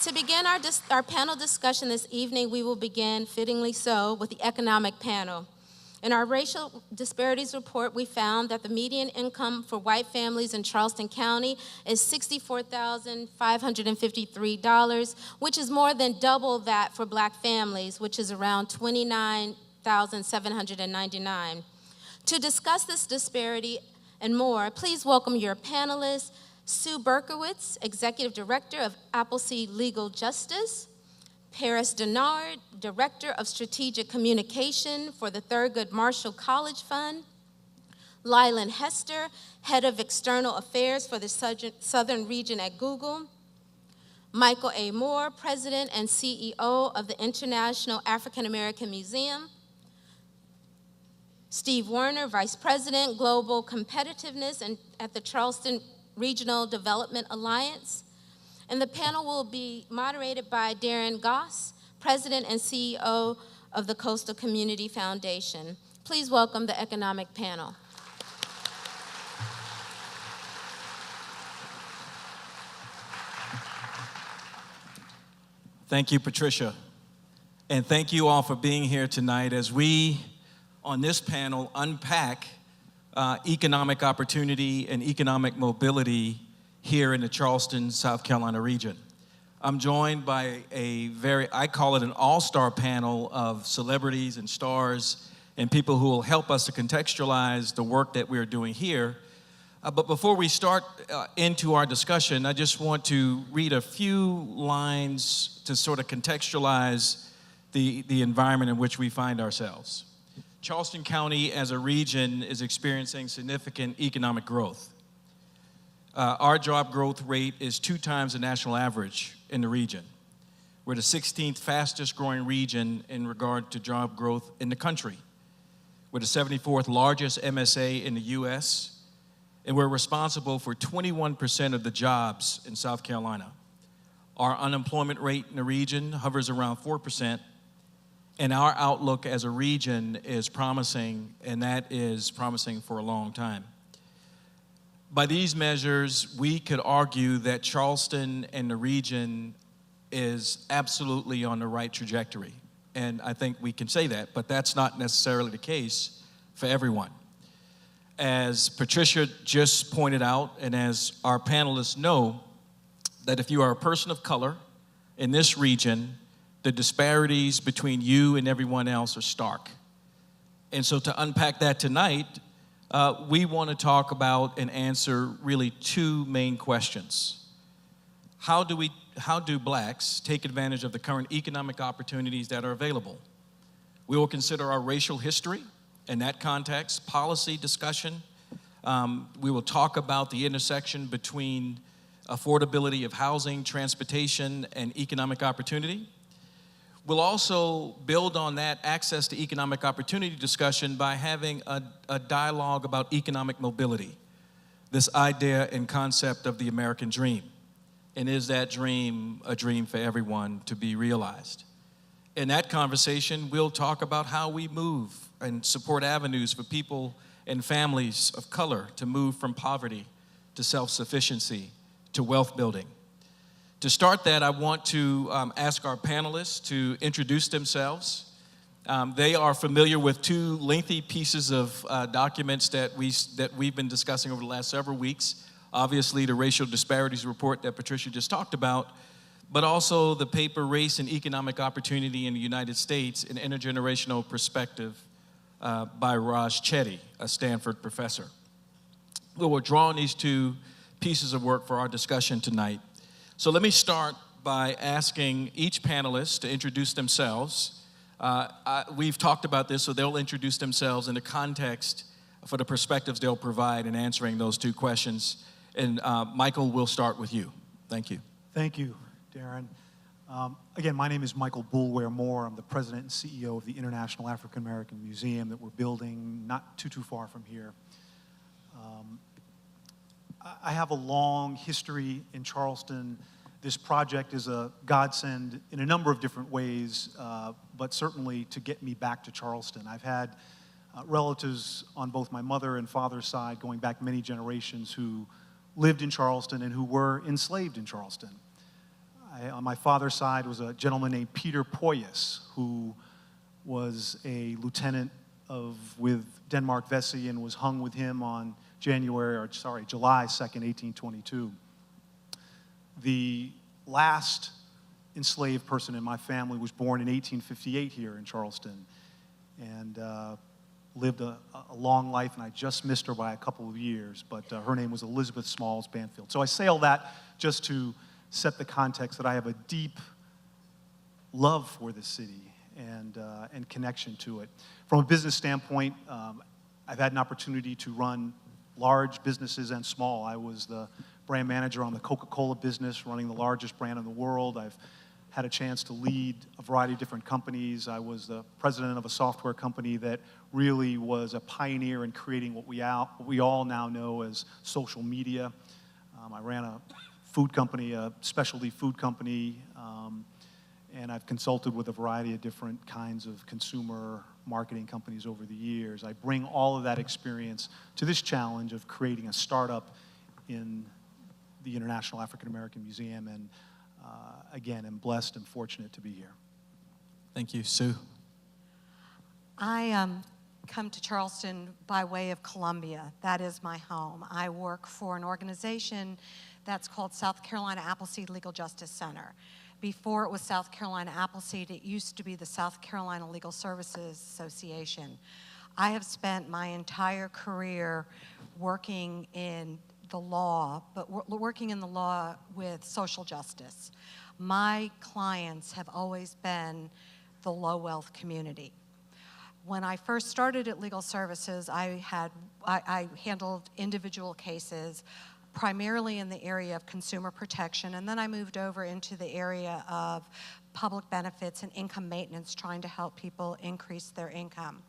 To begin our panel discussion this evening, we will begin, fittingly so, with the economic panel. In our racial disparities report, we found that the median income for white families in Charleston County is $64,553, which is more than double that for black families, which is around $29,799. To discuss this disparity and more, please welcome your panelists, Sue Berkowitz, Executive Director of Appleseed Legal Justice, Dennard, Director of Strategic Communication for the Thurgood Marshall College Fund, Lilyn Hester, Head of External Affairs for the Southern Region at Google, Michael A. Moore, President and CEO of the International African American Museum, Steve Werner, Vice President, Global Competitiveness at the Charleston Regional Development Alliance. And the panel will be moderated by Darrin Goss, President and CEO of the Coastal Community Foundation. Please welcome the economic panel. Thank you, Patricia. And thank you all for being here tonight as we, on this panel, unpack economic opportunity and economic mobility here in the Charleston, South Carolina region. I'm joined by I call it an all-star panel of celebrities and stars and people who will help us to contextualize the work that we're doing here. But before we start into our discussion, I just want to read a few lines to sort of contextualize the environment in which we find ourselves. Charleston County as a region is experiencing significant economic growth. Our job growth rate is 2 times the national average in the region. We're the 16th fastest growing region in regard to job growth in the country. We're the 74th largest MSA in the US, and we're responsible for 21% of the jobs in South Carolina. Our unemployment rate in the region hovers around 4%, and our outlook as a region is promising, and that is promising for a long time. By these measures, we could argue that Charleston and the region is absolutely on the right trajectory. And I think we can say that, but that's not necessarily the case for everyone. As Patricia just pointed out, and as our panelists know, that if you are a person of color in this region, the disparities between you and everyone else are stark. And so to unpack that tonight, we want to talk about and answer really 2 main questions. How do blacks take advantage of the current economic opportunities that are available? We will consider our racial history in that context, policy discussion. We will talk about the intersection between affordability of housing, transportation, and economic opportunity. We'll also build on that access to economic opportunity discussion by having a dialogue about economic mobility, this idea and concept of the American dream. And is that dream a dream for everyone to be realized? In that conversation, we'll talk about how we move and support avenues for people and families of color to move from poverty to self-sufficiency to wealth building. To start that, I want to ask our panelists to introduce themselves. They are familiar with 2 lengthy pieces of documents that we've been discussing over the last several weeks. Obviously, the racial disparities report that Patricia just talked about, but also the paper Race and Economic Opportunity in the United States, an Intergenerational Perspective by Raj Chetty, a Stanford professor. We will draw on these 2 pieces of work for our discussion tonight. So let me start by asking each panelist to introduce themselves. We've talked about this, so they'll introduce themselves in the context for the perspectives they'll provide in answering those 2 questions. And Michael, we'll start with you. Thank you. Thank you, Darrin. Again, my name is Michael Boulware Moore. I'm the president and CEO of the International African American Museum that we're building not too far from here. I have a long history in Charleston. This project is a godsend in a number of different ways, but certainly to get me back to Charleston. I've had relatives on both my mother and father's side going back many generations who lived in Charleston and who were enslaved in Charleston. On my father's side was a gentleman named Peter Poyas, who was a lieutenant with Denmark Vesey and was hung with him on July 2nd, 1822. The last enslaved person in my family was born in 1858 here in Charleston and lived a long life, and I just missed her by a couple of years, but her name was Elizabeth Smalls Banfield. So I say all that just to set the context that I have a deep love for this city and connection to it. From a business standpoint, I've had an opportunity to run large businesses and small. I was the brand manager on the Coca-Cola business, running the largest brand in the world. I've had a chance to lead a variety of different companies. I was the president of a software company that really was a pioneer in creating what we all now know as social media. I ran a food company, a specialty food company, and I've consulted with a variety of different kinds of consumer marketing companies over the years. I bring all of that experience to this challenge of creating a startup in the International African American Museum, and again, I'm blessed and fortunate to be here. Thank you. Sue? I come to Charleston by way of Columbia. That is my home. I work for an organization that's called South Carolina Appleseed Legal Justice Center. Before it was South Carolina Appleseed, it used to be the South Carolina Legal Services Association. I have spent my entire career working in the law, but working in the law with social justice. My clients have always been the low-wealth community. When I first started at Legal Services, I handled individual cases, primarily in the area of consumer protection, and then I moved over into the area of public benefits and income maintenance, trying to help people increase their income.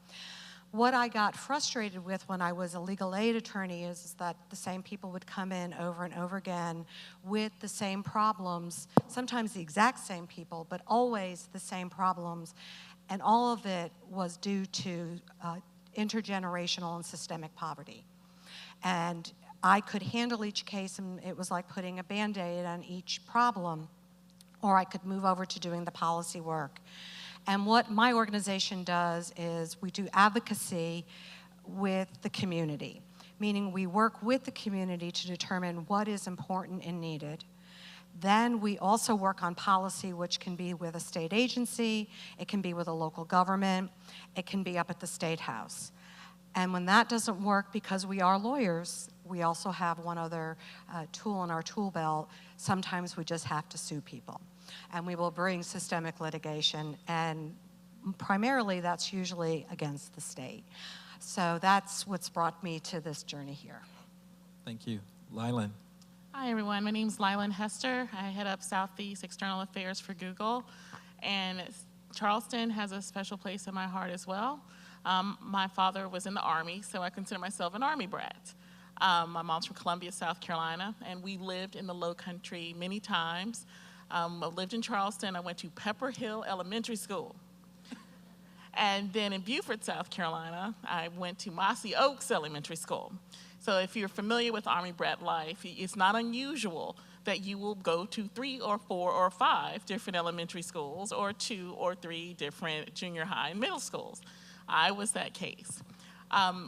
What I got frustrated with when I was a legal aid attorney is that the same people would come in over and over again with the same problems, sometimes the exact same people, but always the same problems, and all of it was due to intergenerational and systemic poverty. And I could handle each case, and it was like putting a Band-Aid on each problem, or I could move over to doing the policy work. And what my organization does is we do advocacy with the community, meaning we work with the community to determine what is important and needed. Then we also work on policy, which can be with a state agency, it can be with a local government, it can be up at the State House. And when that doesn't work, because we are lawyers, we also have one other tool in our tool belt. Sometimes we just have to sue people. And we will bring systemic litigation, and primarily that's usually against the state. So that's what's brought me to this journey here. Thank you. Lilyn? Hi, everyone. My name is Lilyn Hester. I head up Southeast External Affairs for Google, and Charleston has a special place in my heart as well. My father was in the Army, so I consider myself an Army brat. My mom's from Columbia, South Carolina, and we lived in the Low Country many times. I lived in Charleston. I went to Pepper Hill Elementary School. And then in Beaufort, South Carolina, I went to Mossy Oaks Elementary School. So if you're familiar with Army brat life, it's not unusual that you will go to 3 or 4 or 5 different elementary schools or 2 or 3 different junior high and middle schools. I was that case.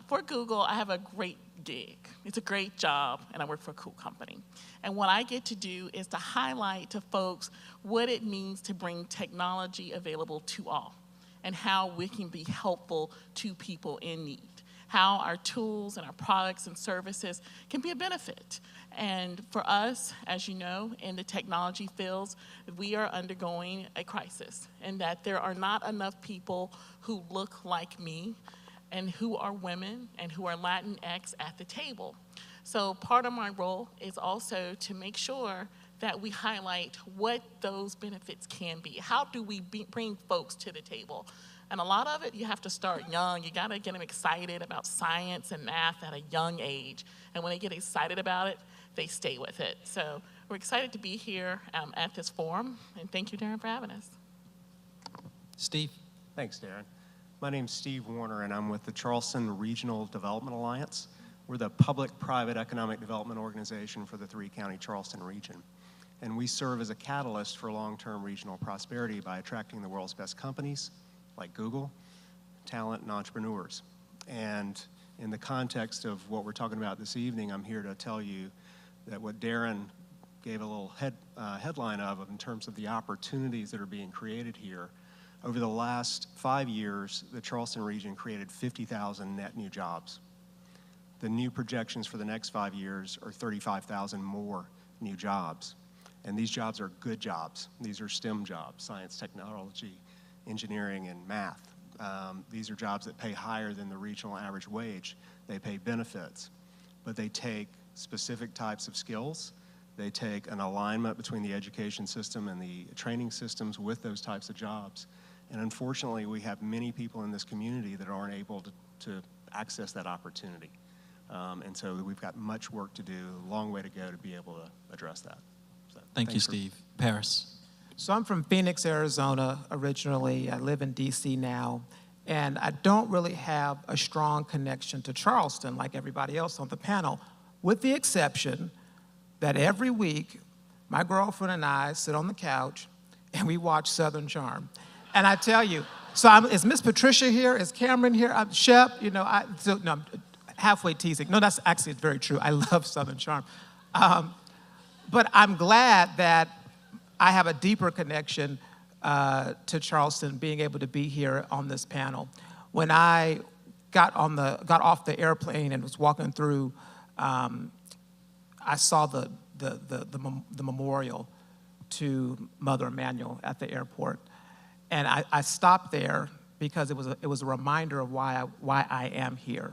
For Google, I have a great gig. It's a great job, and I work for a cool company. And what I get to do is to highlight to folks what it means to bring technology available to all and how we can be helpful to people in need, how our tools and our products and services can be a benefit. And for us, as you know, in the technology fields, we are undergoing a crisis, and that there are not enough people who look like me and who are women and who are Latinx at the table. So part of my role is also to make sure that we highlight what those benefits can be. How do we bring folks to the table? And a lot of it, you have to start young. You gotta get them excited about science and math at a young age. And when they get excited about it, they stay with it. So we're excited to be here at this forum. And thank you, Darrin, for having us. Steve? Thanks, Darrin. My name's Steve Warner, and I'm with the Charleston Regional Development Alliance. We're the public-private economic development organization for the 3-county Charleston region. And we serve as a catalyst for long-term regional prosperity by attracting the world's best companies, like Google, talent, and entrepreneurs. And in the context of what we're talking about this evening, I'm here to tell you that what Darrin gave a little headline of in terms of the opportunities that are being created here. Over the last 5 years, the Charleston region created 50,000 net new jobs. The new projections for the next 5 years are 35,000 more new jobs. And these jobs are good jobs. These are STEM jobs, science, technology, engineering, and math. These are jobs that pay higher than the regional average wage. They pay benefits, but they take specific types of skills. They take an alignment between the education system and the training systems with those types of jobs. And unfortunately, we have many people in this community that aren't able to access that opportunity. And so we've got much work to do, a long way to go to be able to address that. So, Thank you, Steve. Paris. So I'm from Phoenix, Arizona originally. I live in DC now. And I don't really have a strong connection to Charleston like everybody else on the panel, with the exception that every week my girlfriend and I sit on the couch and we watch Southern Charm. And I tell you, is Miss Patricia here? Is Cameron here? Shep, I'm halfway teasing. No, that's actually very true. I love Southern Charm. But I'm glad that I have a deeper connection to Charleston, being able to be here on this panel. When I got off the airplane and was walking through, I saw the memorial to Mother Emanuel at the airport, and I stopped there because it was a reminder of why I am here.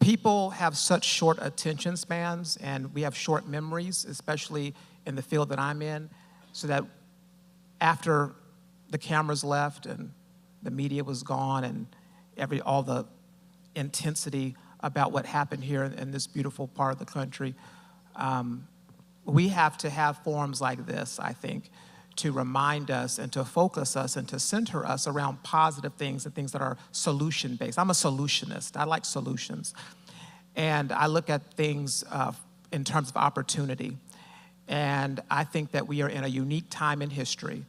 People have such short attention spans, and we have short memories, especially in the field that I'm in, so that after the cameras left and the media was gone and all the intensity about what happened here in this beautiful part of the country, we have to have forums like this, I think, to remind us and to focus us and to center us around positive things and things that are solution-based. I'm a solutionist. I like solutions. And I look at things in terms of opportunity. And I think that we are in a unique time in history.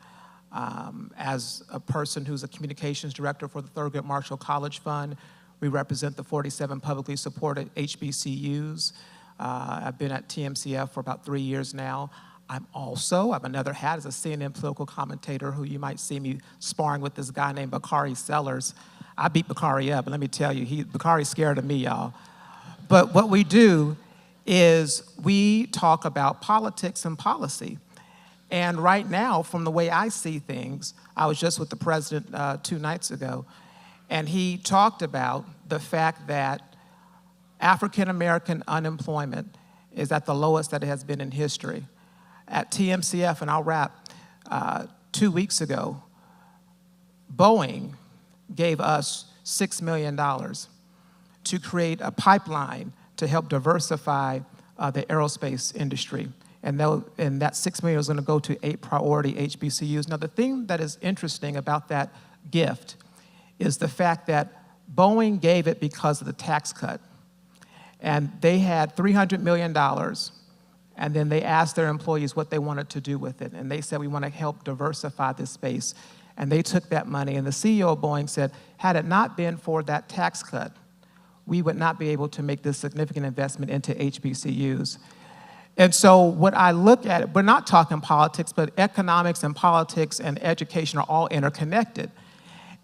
As a person who's a communications director for the Thurgood Marshall College Fund, we represent the 47 publicly supported HBCUs. I've been at TMCF for about 3 years now. I have another hat as a CNN political commentator who you might see me sparring with this guy named Bakari Sellers. I beat Bakari up, but let me tell you, Bakari's scared of me, y'all. But what we do is we talk about politics and policy. And right now, from the way I see things, I was just with the president 2 nights ago, and he talked about the fact that African-American unemployment is at the lowest that it has been in history. At TMCF, and I'll wrap, 2 weeks ago, Boeing gave us $6 million to create a pipeline to help diversify the aerospace industry. And that $6 million is going to go to 8 priority HBCUs. Now, the thing that is interesting about that gift is the fact that Boeing gave it because of the tax cut. And they had $300 million, and then they asked their employees what they wanted to do with it. And they said, we want to help diversify this space. And they took that money, and the CEO of Boeing said, had it not been for that tax cut, we would not be able to make this significant investment into HBCUs. And so what I look at, we're not talking politics, but economics and politics and education are all interconnected.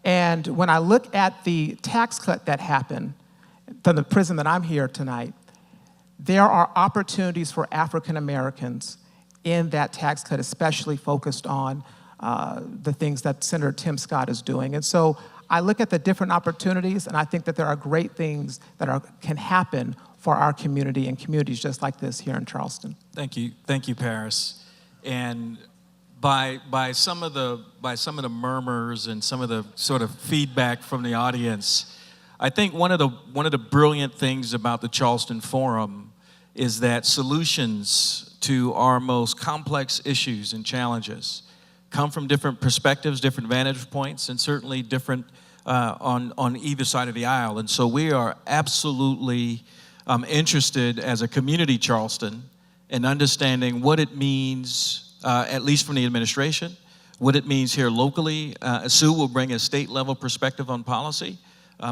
And when I look at the tax cut that happened from the prison that I'm here tonight, there are opportunities for African Americans in that tax cut, especially focused on the things that Senator Tim Scott is doing. And so I look at the different opportunities, and I think that there are great things that can happen for our community and communities just like this here in Charleston. Thank you, Paris. And by some of the murmurs and some of the sort of feedback from the audience, I think one of the brilliant things about the Charleston Forum is that solutions to our most complex issues and challenges come from different perspectives, different vantage points, and certainly different on either side of the aisle. And so we are absolutely interested as a community Charleston and understanding what it means, at least from the administration, what it means here locally. Sue will bring a state-level perspective on policy,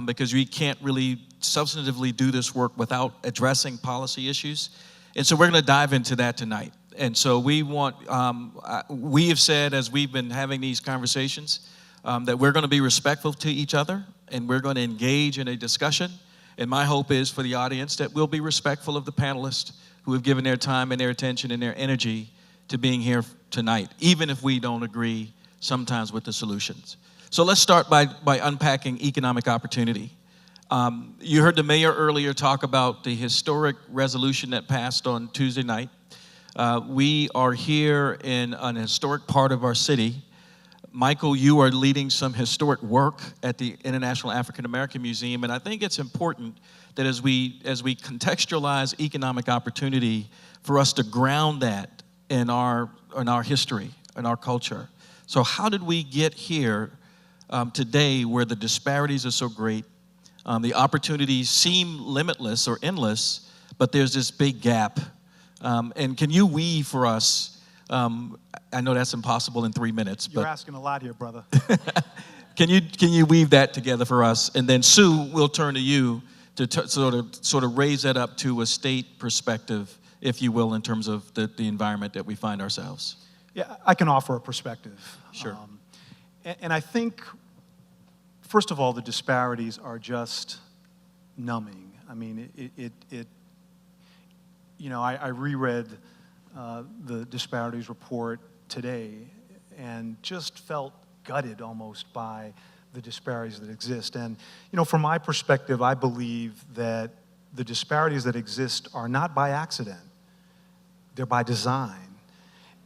because we can't really substantively do this work without addressing policy issues. And so we're going to dive into that tonight. And so we have said, as we've been having these conversations, that we're going to be respectful to each other, and we're going to engage in a discussion. And my hope is for the audience that we'll be respectful of the panelists who have given their time and their attention and their energy to being here tonight, even if we don't agree sometimes with the solutions. So let's start by unpacking economic opportunity. You heard the mayor earlier talk about the historic resolution that passed on Tuesday night. We are here in an historic part of our city. Michael, you are leading some historic work at the International African American Museum, and I think it's important that as we contextualize economic opportunity, for us to ground that in our history, in our culture. So how did we get here today where the disparities are so great, the opportunities seem limitless or endless, but there's this big gap? And can you weave for us, I know that's impossible in 3 minutes, but You're asking a lot here, brother. can you weave that together for us? And then Sue, we'll turn to you to sort of raise that up to a state perspective, if you will, in terms of the environment that we find ourselves. Yeah, I can offer a perspective. Sure. And I think, first of all, the disparities are just numbing. I mean, I reread the disparities report today and just felt gutted almost by the disparities that exist. And, from my perspective, I believe that the disparities that exist are not by accident. They're by design.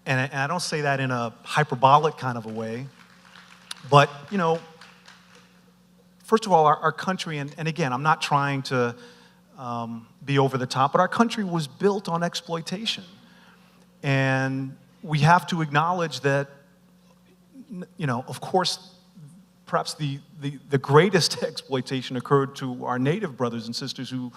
And I don't say that in a hyperbolic kind of a way, but, first of all, our country, and again, I'm not trying to be over the top, but our country was built on exploitation. And we have to acknowledge that, of course, perhaps the greatest exploitation occurred to our native brothers and sisters who,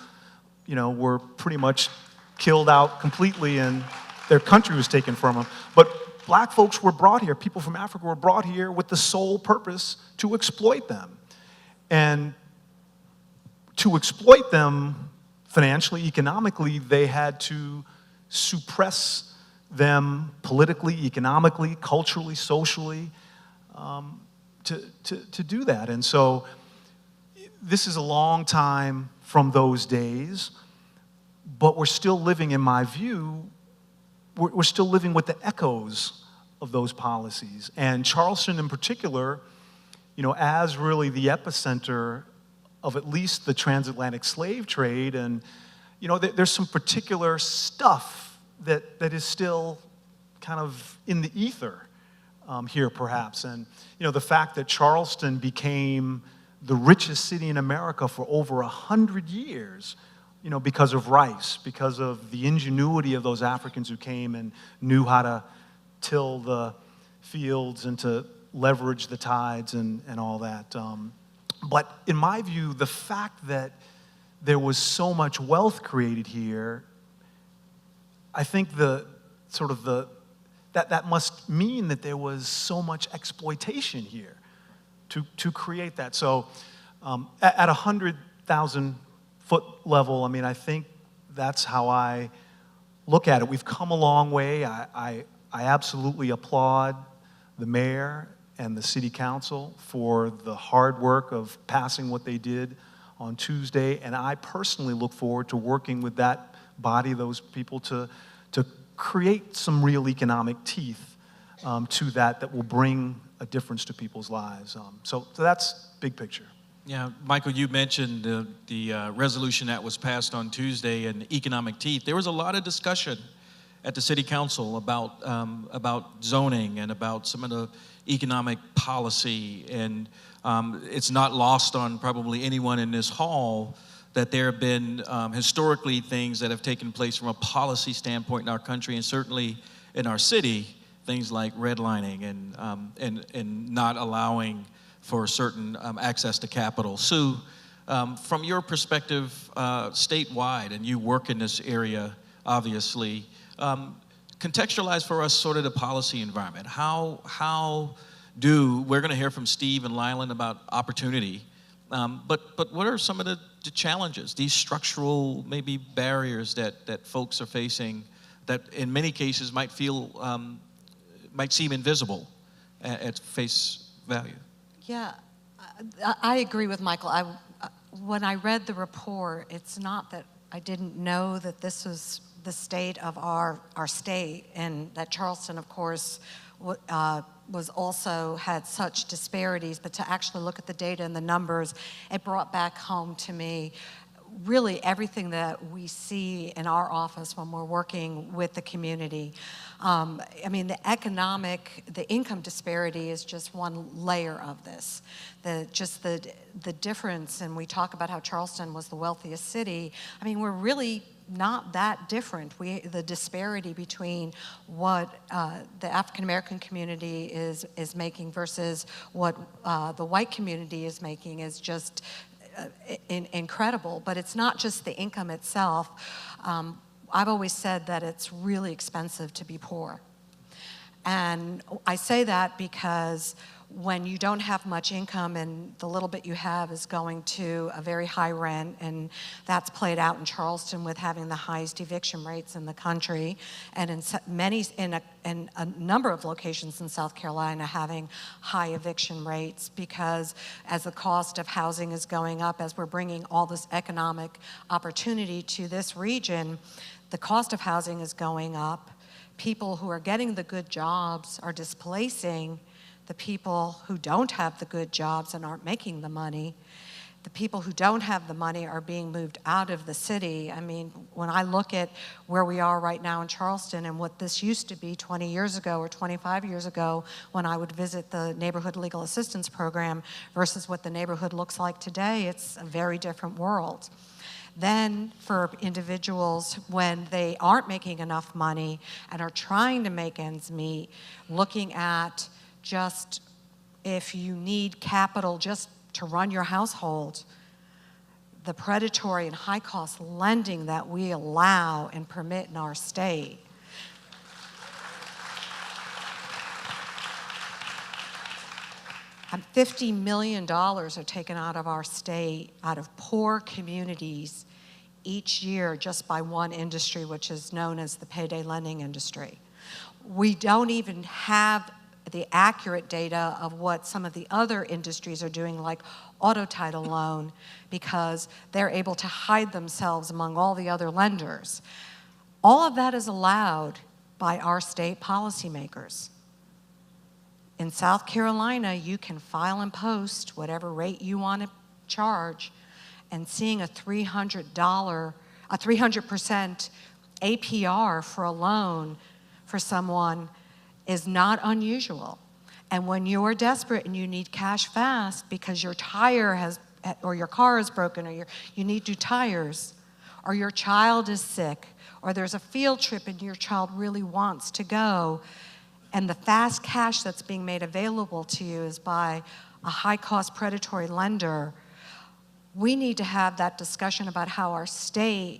were pretty much killed out completely and their country was taken from them. But black folks were brought here, people from Africa were brought here with the sole purpose to exploit them. And to exploit them financially, economically, they had to suppress them politically, economically, culturally, socially, to do that. And so this is a long time from those days, but we're still living, in my view, we're still living with the echoes of those policies. And Charleston in particular, as really the epicenter of at least the transatlantic slave trade, and there's some particular stuff that is still kind of in the ether here perhaps. And the fact that Charleston became the richest city in America for over 100 years, because of rice, because of the ingenuity of those Africans who came and knew how to till the fields and to leverage the tides and all that. But in my view, the fact that there was so much wealth created here, I think that must mean that there was so much exploitation here to create that. So at 100,000 foot level, I think that's how I look at it. We've come a long way. I absolutely applaud the mayor and the city council for the hard work of passing what they did on Tuesday, and I personally look forward to working with that body, those people, to create some real economic teeth to that will bring a difference to people's lives. So that's big picture. Yeah, Michael, you mentioned the resolution that was passed on Tuesday and economic teeth. There was a lot of discussion at the city council about zoning and about some of the economic policy, and it's not lost on probably anyone in this hall that there have been historically things that have taken place from a policy standpoint in our country, and certainly in our city, things like redlining and not allowing for certain access to capital. Sue, from your perspective statewide, and you work in this area, obviously, Contextualize for us sort of the policy environment. We're going to hear from Steve and Lilyn about opportunity, but what are some of the challenges, these structural maybe barriers that folks are facing that in many cases might seem invisible at face value? Yeah, I agree with Michael. When I read the report, it's not that I didn't know that this was the state of our state, and that Charleston, of course, was also had such disparities, but to actually look at the data and the numbers, it brought back home to me really everything that we see in our office when we're working with the community. I mean, the income disparity is just one layer of this. The difference, and we talk about how Charleston was the wealthiest city. I mean, we're really not that different. The disparity between what the African American community is making versus what the white community is making is just incredible. But it's not just the income itself. I've always said that it's really expensive to be poor. And I say that because when you don't have much income and the little bit you have is going to a very high rent, and that's played out in Charleston with having the highest eviction rates in the country, and in a number of locations in South Carolina having high eviction rates, because as the cost of housing is going up, as we're bringing all this economic opportunity to this region, the cost of housing is going up. People who are getting the good jobs are displacing the people who don't have the good jobs and aren't making the money. The people who don't have the money are being moved out of the city. I mean, when I look at where we are right now in Charleston and what this used to be 20 years ago or 25 years ago when I would visit the Neighborhood Legal Assistance Program versus what the neighborhood looks like today, it's a very different world. Then for individuals, when they aren't making enough money and are trying to make ends meet, looking at just if you need capital just to run your household, the predatory and high-cost lending that we allow and permit in our state. $50 million are taken out of our state, out of poor communities each year just by one industry, which is known as the payday lending industry. We don't even have the accurate data of what some of the other industries are doing, like auto title loan, because they're able to hide themselves among all the other lenders. All of that is allowed by our state policymakers. In South Carolina, you can file and post whatever rate you want to charge, and seeing a 300% APR for a loan for someone is not unusual. And when you're desperate and you need cash fast because your tire has, or your car is broken, or you need new tires, or your child is sick, or there's a field trip and your child really wants to go, and the fast cash that's being made available to you is by a high-cost predatory lender, we need to have that discussion about how our state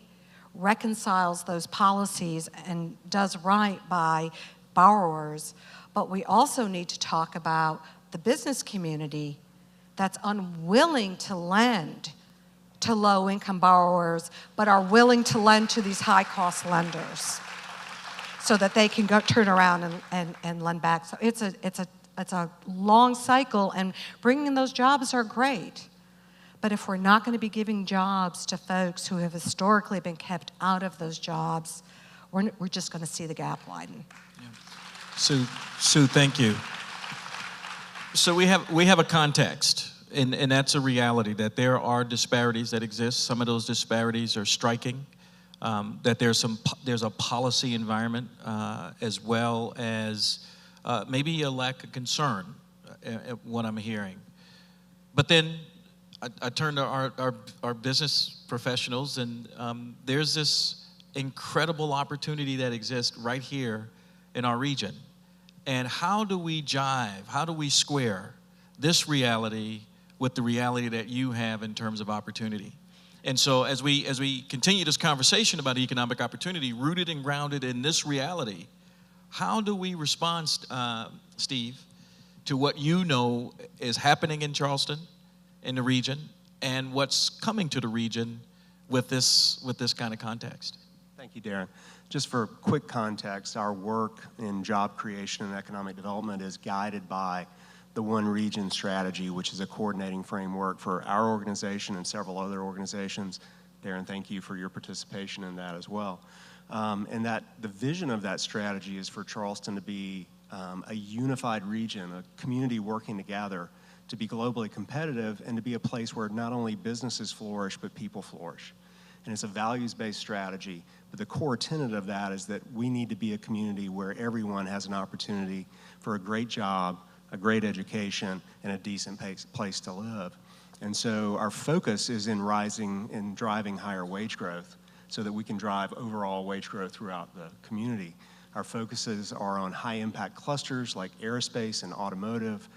reconciles those policies and does right by borrowers. But we also need to talk about the business community that's unwilling to lend to low-income borrowers, but are willing to lend to these high-cost lenders so that they can go turn around and lend back. So it's a long cycle, and bringing those jobs are great. But if we're not going to be giving jobs to folks who have historically been kept out of those jobs, we're just going to see the gap widen. Yeah. Sue, thank you. So we have a context, and that's a reality, that there are disparities that exist. Some of those disparities are striking. That there's a policy environment as well as maybe a lack of concern at what I'm hearing. But then I turn to our business professionals, and there's this incredible opportunity that exists right here in our region. And how do we jive, how do we square this reality with the reality that you have in terms of opportunity? And so as we continue this conversation about economic opportunity, rooted and grounded in this reality, how do we respond, Steve, to what you know is happening in Charleston, in the region, and what's coming to the region with this kind of context? Thank you, Darrin. Just for quick context, our work in job creation and economic development is guided by the One Region strategy, which is a coordinating framework for our organization and several other organizations. Darrin, thank you for your participation in that as well. And that the vision of that strategy is for Charleston to be a unified region, a community working together to be globally competitive and to be a place where not only businesses flourish, but people flourish. And it's a values-based strategy, but the core tenet of that is that we need to be a community where everyone has an opportunity for a great job, a great education, and a decent place to live. And so our focus is in rising and driving higher wage growth so that we can drive overall wage growth throughout the community. Our focuses are on high-impact clusters like aerospace and automotive,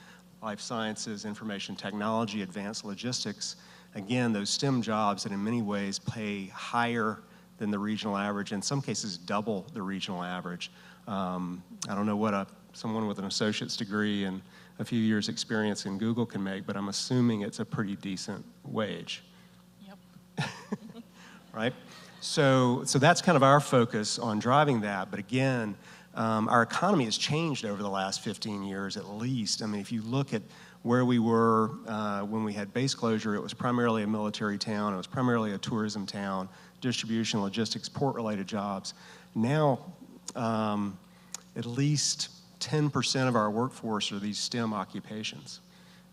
life sciences, information technology, advanced logistics. Again, those STEM jobs that in many ways pay higher than the regional average, in some cases double the regional average. I don't know what someone with an associate's degree and a few years experience in Google can make, but I'm assuming it's a pretty decent wage. Yep. Right? So that's kind of our focus on driving that. But again, our economy has changed over the last 15 years at least. I mean, if you look at where we were when we had base closure, it was primarily a military town. It was primarily a tourism town, distribution, logistics, port-related jobs. Now, at least 10% of our workforce are these STEM occupations,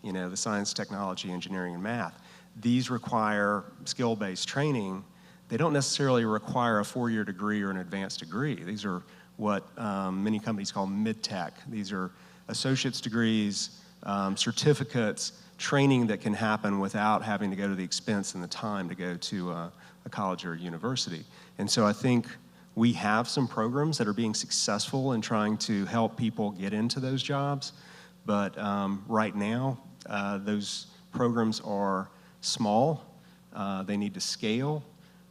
you know, the science, technology, engineering, and math. These require skill-based training. They don't necessarily require a 4-year degree or an advanced degree. These are what many companies call mid-tech. These are associate's degrees, certificates, training that can happen without having to go to the expense and the time to go to a college or a university. And so I think we have some programs that are being successful in trying to help people get into those jobs, but right now those programs are small. They need to scale.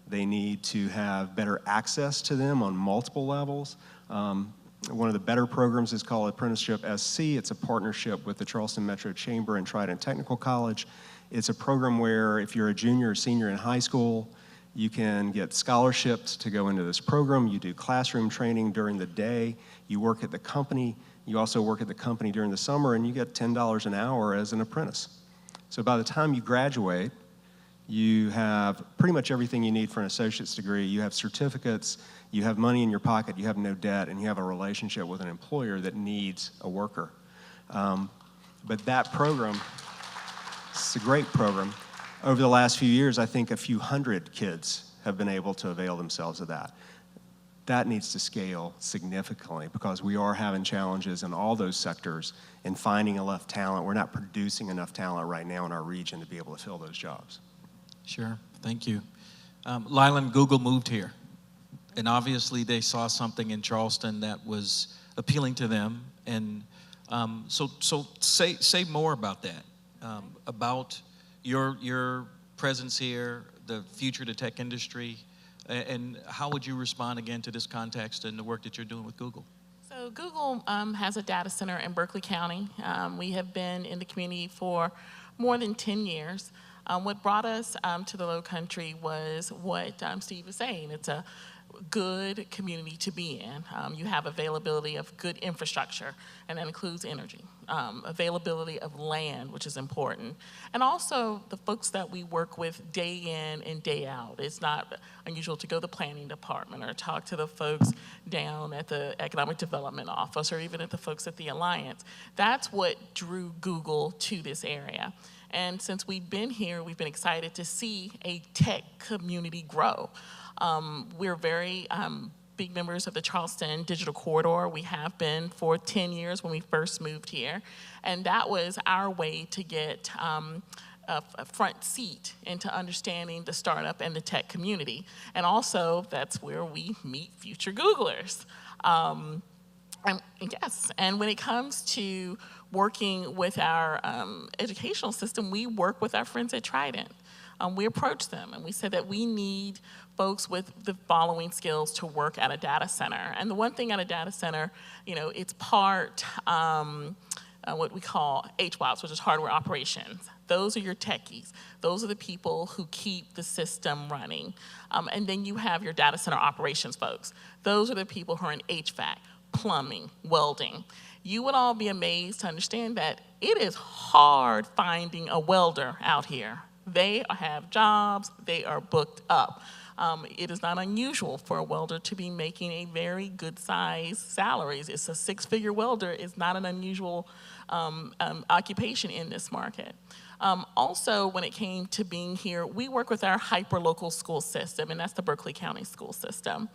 They need to have better access to them on multiple levels. One of the better programs is called Apprenticeship Sc. It's a partnership with the Charleston Metro Chamber and Trident Technical College. It's a program where if you're a junior or senior in high school, you can get scholarships to go into this program. You do classroom training during the day. You work at the company. You also work at the company during the summer, and you get $10 an hour as an apprentice. So by the time you graduate, you have pretty much everything you need for an associate's degree. You have certificates, you have money in your pocket, you have no debt, and you have a relationship with an employer that needs a worker. But that program, it's a great program. Over the last few years, I think a few hundred kids have been able to avail themselves of that. That needs to scale significantly because we are having challenges in all those sectors in finding enough talent. We're not producing enough talent right now in our region to be able to fill those jobs. Sure, thank you. Lilyn, Google moved here, and obviously they saw something in Charleston that was appealing to them, and so say more about that, about your presence here, the future of the tech industry, and how would you respond again to this context and the work that you're doing with Google? So Google has a data center in Berkeley County. We have been in the community for more than 10 years. What brought us to the Low Country was what Steve was saying. It's a good community to be in. You have availability of good infrastructure, and that includes energy. Availability of land, which is important. And also the folks that we work with day in and day out. It's not unusual to go to the planning department or talk to the folks down at the economic development office or even at the folks at the Alliance. That's what drew Google to this area. And since we've been here, we've been excited to see a tech community grow. We're very big members of the Charleston Digital Corridor. We have been for 10 years when we first moved here. And that was our way to get a front seat into understanding the startup and the tech community. And also, that's where we meet future Googlers. And when it comes to working with our educational system, we work with our friends at Trident. we approached them and we said that we need folks with the following skills to work at a data center. And the one thing at a data center, it's part what we call HWOPs, which is hardware operations. Those are your techies. Those are the people who keep the system running. And then you have your data center operations folks. Those are the people who are in HVAC, plumbing, welding. You would all be amazed to understand that it is hard finding a welder out here. They have jobs, they are booked up. It is not unusual for a welder to be making a very good size salaries. It's a 6-figure welder. It's not an unusual occupation in this market. Also, when it came to being here, we work with our hyper-local school system, and that's the Berkeley County school system.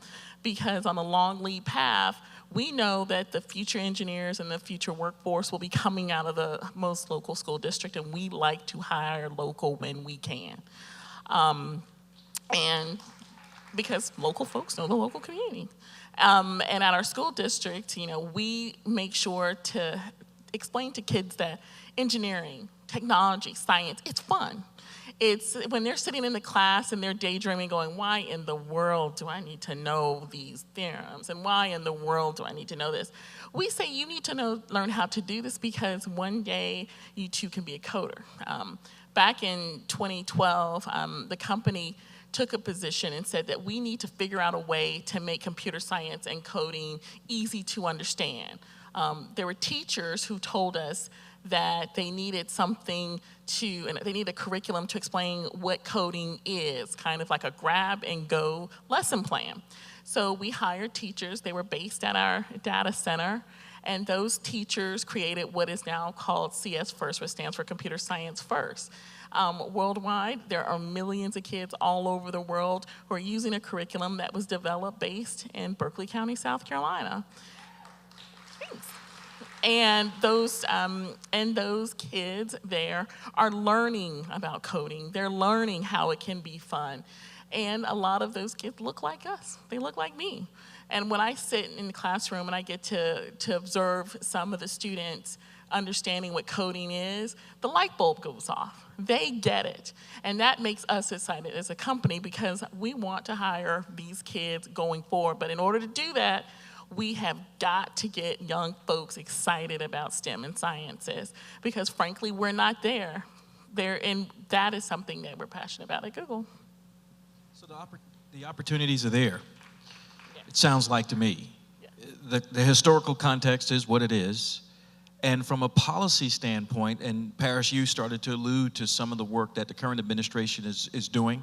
Because on a long lead path, we know that the future engineers and the future workforce will be coming out of the most local school district, and we like to hire local when we can. And because local folks know the local community. And at our school district, we make sure to explain to kids that engineering, technology, science, it's fun. It's when they're sitting in the class and they're daydreaming going, why in the world do I need to know these theorems? And why in the world do I need to know this? We say you need to learn how to do this because one day you too can be a coder. Back in 2012, the company took a position and said that we need to figure out a way to make computer science and coding easy to understand. There were teachers who told us that they needed they need a curriculum to explain what coding is, kind of like a grab and go lesson plan. So we hired teachers. They were based at our data center, and those teachers created what is now called CS First, which stands for Computer Science First. Worldwide, there are millions of kids all over the world who are using a curriculum that was developed based in Berkeley County, South Carolina. Thanks. And those kids there are learning about coding. They're learning how it can be fun. And a lot of those kids look like us. They look like me. And when I sit in the classroom and I get to observe some of the students understanding what coding is, the light bulb goes off. They get it. And that makes us excited as a company because we want to hire these kids going forward. But in order to do that, we have got to get young folks excited about STEM and sciences because frankly, we're not there. And that is something that we're passionate about at Google. So the opportunities are there. Yeah. It sounds like to me. Yeah. The historical context is what it is. And from a policy standpoint, and Paris, you started to allude to some of the work that the current administration is doing.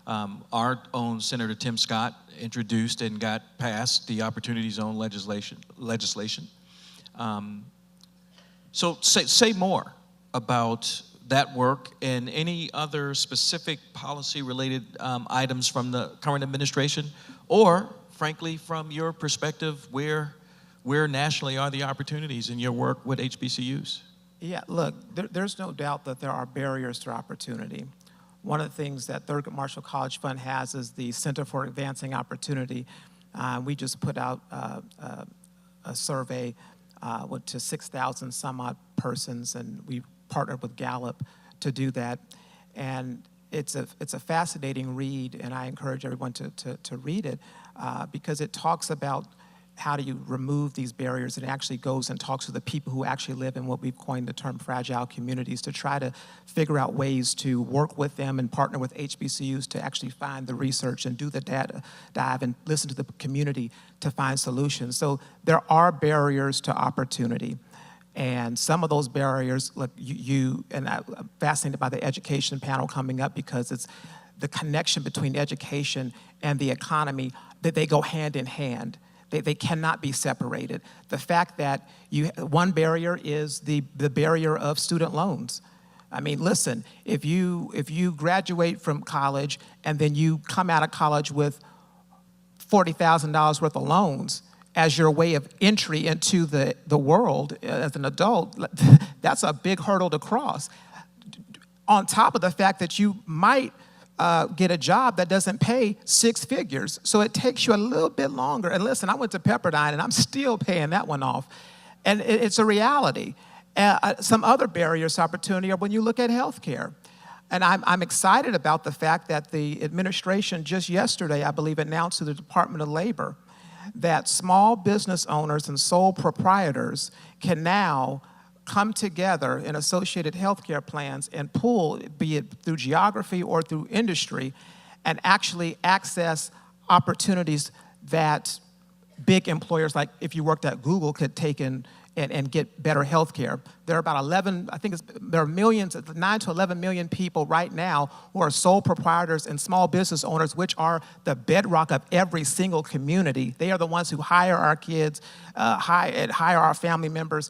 Our own Senator Tim Scott introduced and got passed the Opportunity Zone legislation. So say more about that work and any other specific policy-related items from the current administration, or frankly, from your perspective, where nationally are the opportunities in your work with HBCUs? Yeah, look, there's no doubt that there are barriers to opportunity. One of the things that Thurgood Marshall College Fund has is the Center for Advancing Opportunity. We just put out a survey to 6,000 some odd persons, and we partnered with Gallup to do that. And it's a fascinating read, and I encourage everyone to read it because it talks about how do you remove these barriers. It actually goes and talks to the people who actually live in what we've coined the term fragile communities to try to figure out ways to work with them and partner with HBCUs to actually find the research and do the data dive and listen to the community to find solutions. So there are barriers to opportunity. And some of those barriers, look, and I'm fascinated by the education panel coming up because it's the connection between education and the economy, that they go hand in hand. They cannot be separated. The fact that one barrier is the barrier of student loans. I mean, listen, if you graduate from college and then you come out of college with $40,000 worth of loans as your way of entry into the world as an adult, that's a big hurdle to cross. On top of the fact that you might get a job that doesn't pay 6 figures. So it takes you a little bit longer. And listen, I went to Pepperdine and I'm still paying that one off. And it's a reality. Some other barriers to opportunity are when you look at healthcare. And I'm excited about the fact that the administration just yesterday, I believe, announced to the Department of Labor that small business owners and sole proprietors can now come together in associated healthcare plans and pool, be it through geography or through industry, and actually access opportunities that big employers, like if you worked at Google, could take in and get better health care. There are about 11, I think there are millions, 9 to 11 million people right now who are sole proprietors and small business owners, which are the bedrock of every single community. They are the ones who hire our kids, hire our family members.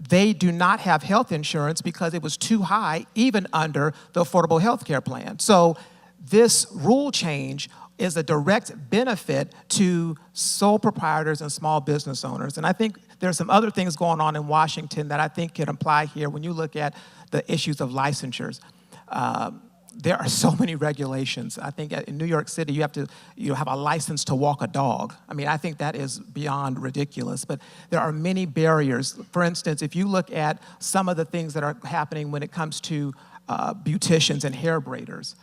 They do not have health insurance because it was too high, even under the Affordable Health Care Plan. So this rule change is a direct benefit to sole proprietors and small business owners. And I think there's some other things going on in Washington that I think can apply here when you look at the issues of licensures. There are so many regulations. I think in New York City, you have to have a license to walk a dog. I mean, I think that is beyond ridiculous, but there are many barriers. For instance, if you look at some of the things that are happening when it comes to beauticians and hair braiders,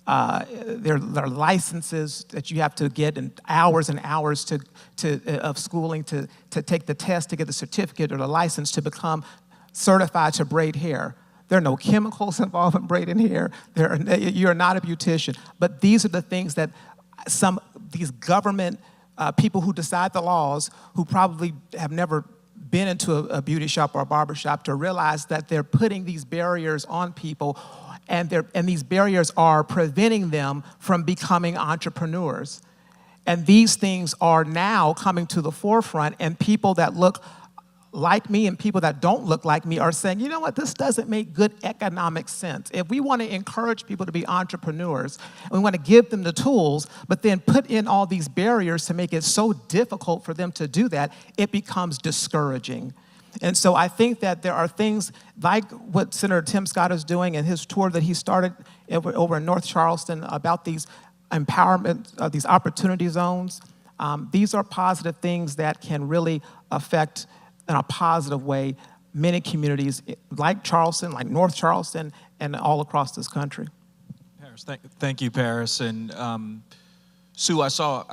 there are licenses that you have to get and hours of schooling to take the test to get the certificate or the license to become certified to braid hair. There are no chemicals involved in braiding hair. You're not a beautician. But these are the things that these government people who decide the laws, who probably have never been into a beauty shop or a barber shop, to realize that they're putting these barriers on people, and these barriers are preventing them from becoming entrepreneurs. And these things are now coming to the forefront, and people that look like me and people that don't look like me are saying, you know what, this doesn't make good economic sense. If we want to encourage people to be entrepreneurs, and we want to give them the tools, but then put in all these barriers to make it so difficult for them to do that, it becomes discouraging. And so I think that there are things like what Senator Tim Scott is doing in his tour that he started over in North Charleston about these empowerment, these opportunity zones. These are positive things that can really affect in a positive way many communities like Charleston, like North Charleston, and all across this country. Paris, thank you, Paris. And Sue, I saw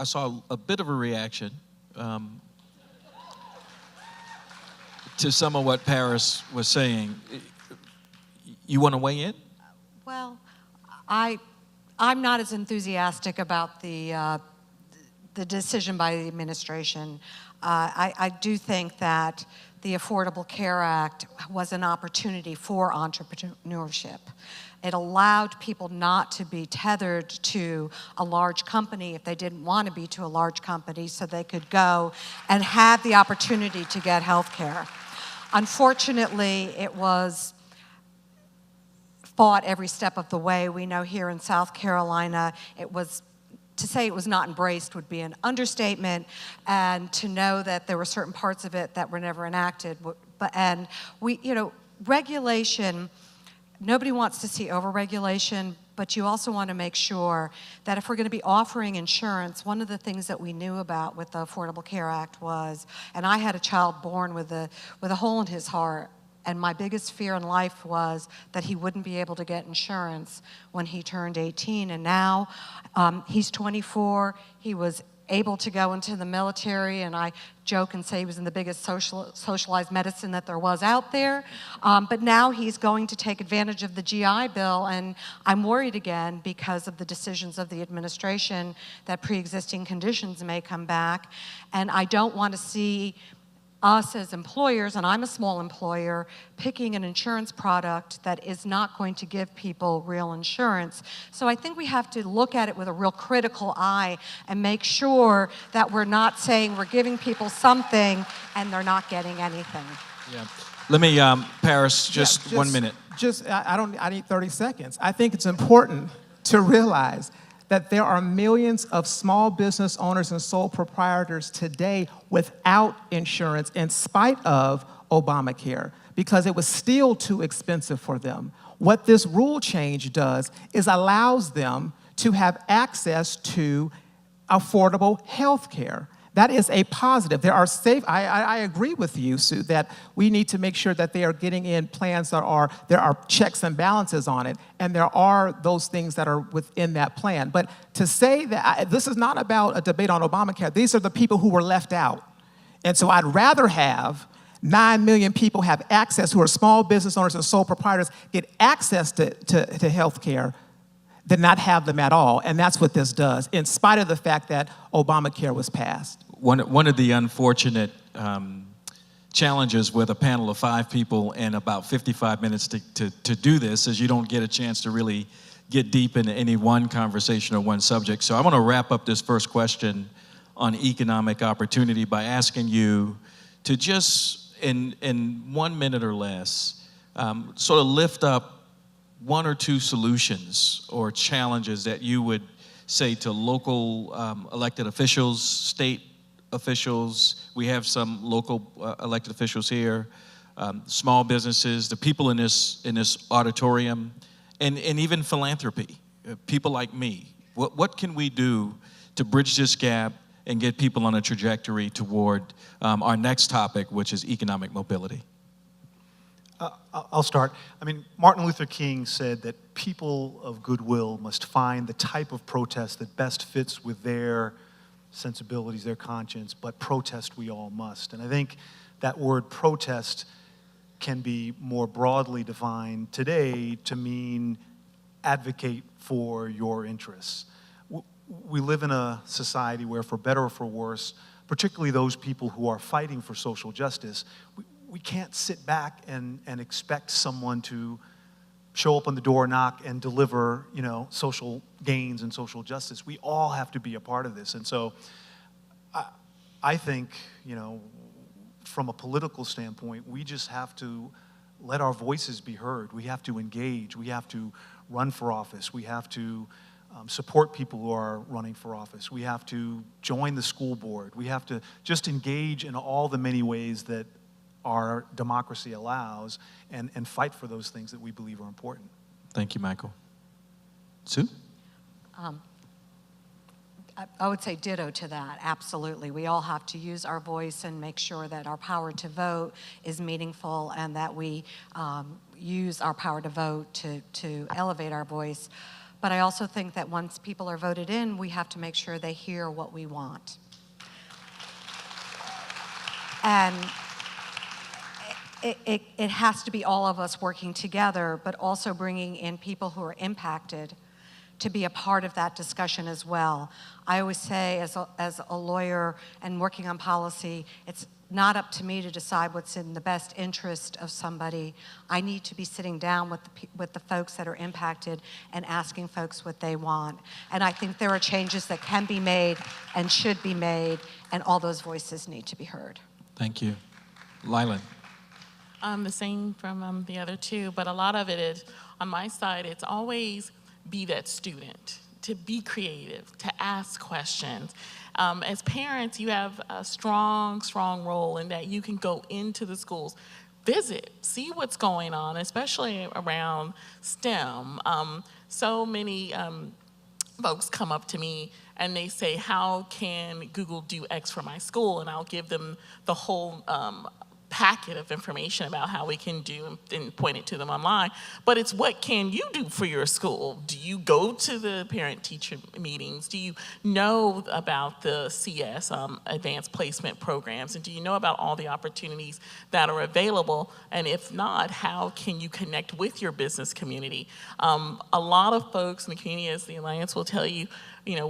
a bit of a reaction to some of what Paris was saying. You want to weigh in? Well, I'm not as enthusiastic about the decision by the administration. I do think that the Affordable Care Act was an opportunity for entrepreneurship. It allowed people not to be tethered to a large company if they didn't want to be to a large company, so they could go and have the opportunity to get health care. Unfortunately, it was fought every step of the way. We know here in South Carolina, to say it was not embraced would be an understatement, and to know that there were certain parts of it that were never enacted. And regulation, nobody wants to see overregulation, but you also want to make sure that if we're going to be offering insurance, one of the things that we knew about with the Affordable Care Act was, and I had a child born with a hole in his heart, and my biggest fear in life was that he wouldn't be able to get insurance when he turned 18. And now he's 24. He was able to go into the military, and I joke and say he was in the biggest socialized medicine that there was out there. But now he's going to take advantage of the GI Bill, and I'm worried again because of the decisions of the administration that pre-existing conditions may come back. And I don't want to see us as employers, and I'm a small employer, picking an insurance product that is not going to give people real insurance. So I think we have to look at it with a real critical eye and make sure that we're not saying we're giving people something and they're not getting anything. Yeah. Let me, Paris, just 1 minute. I need 30 seconds. I think it's important to realize that there are millions of small business owners and sole proprietors today without insurance in spite of Obamacare, because it was still too expensive for them. What this rule change does is allows them to have access to affordable health care. That is a positive. There are I agree with you, Sue, that we need to make sure that they are getting in plans there are checks and balances on it, and there are those things that are within that plan. But to say that this is not about a debate on Obamacare, these are the people who were left out. And so I'd rather have 9 million people have access, who are small business owners and sole proprietors, get access to health care than not have them at all. And that's what this does, in spite of the fact that Obamacare was passed. One of the unfortunate challenges with a panel of 5 people and about 55 minutes to do this is you don't get a chance to really get deep into any one conversation or one subject. So I want to wrap up this first question on economic opportunity by asking you to just, in 1 minute or less, sort of lift up 1 or 2 solutions or challenges that you would say to local elected officials, state officials. We have some local elected officials here, small businesses, the people in this auditorium, and even philanthropy, people like me. What can we do to bridge this gap and get people on a trajectory toward our next topic, which is economic mobility? I'll start. I mean, Martin Luther King said that people of goodwill must find the type of protest that best fits with their sensibilities, their conscience, but protest we all must. And I think that word protest can be more broadly defined today to mean advocate for your interests. We live in a society where, for better or for worse, particularly those people who are fighting for social justice, we can't sit back and expect someone to show up on the door, knock, and deliver, social gains and social justice. We all have to be a part of this. And so I think, from a political standpoint, we just have to let our voices be heard. We have to engage. We have to run for office. We have to support people who are running for office. We have to join the school board. We have to just engage in all the many ways that our democracy allows and fight for those things that we believe are important. Thank you, Michael. Sue? I would say ditto to that, absolutely. We all have to use our voice and make sure that our power to vote is meaningful and that we use our power to vote to elevate our voice. But I also think that once people are voted in, we have to make sure they hear what we want. And it has to be all of us working together, but also bringing in people who are impacted to be a part of that discussion as well. I always say, as a lawyer and working on policy, it's not up to me to decide what's in the best interest of somebody. I need to be sitting down with the folks that are impacted and asking folks what they want. And I think there are changes that can be made and should be made, and all those voices need to be heard. Thank you. Lilyn? The same from the other two, but a lot of it is, on my side, it's always be that student, to be creative, to ask questions. As parents, you have a strong role in that you can go into the schools, visit, see what's going on, especially around STEM. So many folks come up to me and they say, how can Google do X for my school? And I'll give them the whole packet of information about how we can do and point it to them online. But it's, what can you do for your school? Do you go to the parent-teacher meetings? Do you know about the CS, advanced placement programs? And do you know about all the opportunities that are available? And if not, how can you connect with your business community? A lot of folks in the community, as the Alliance will tell you,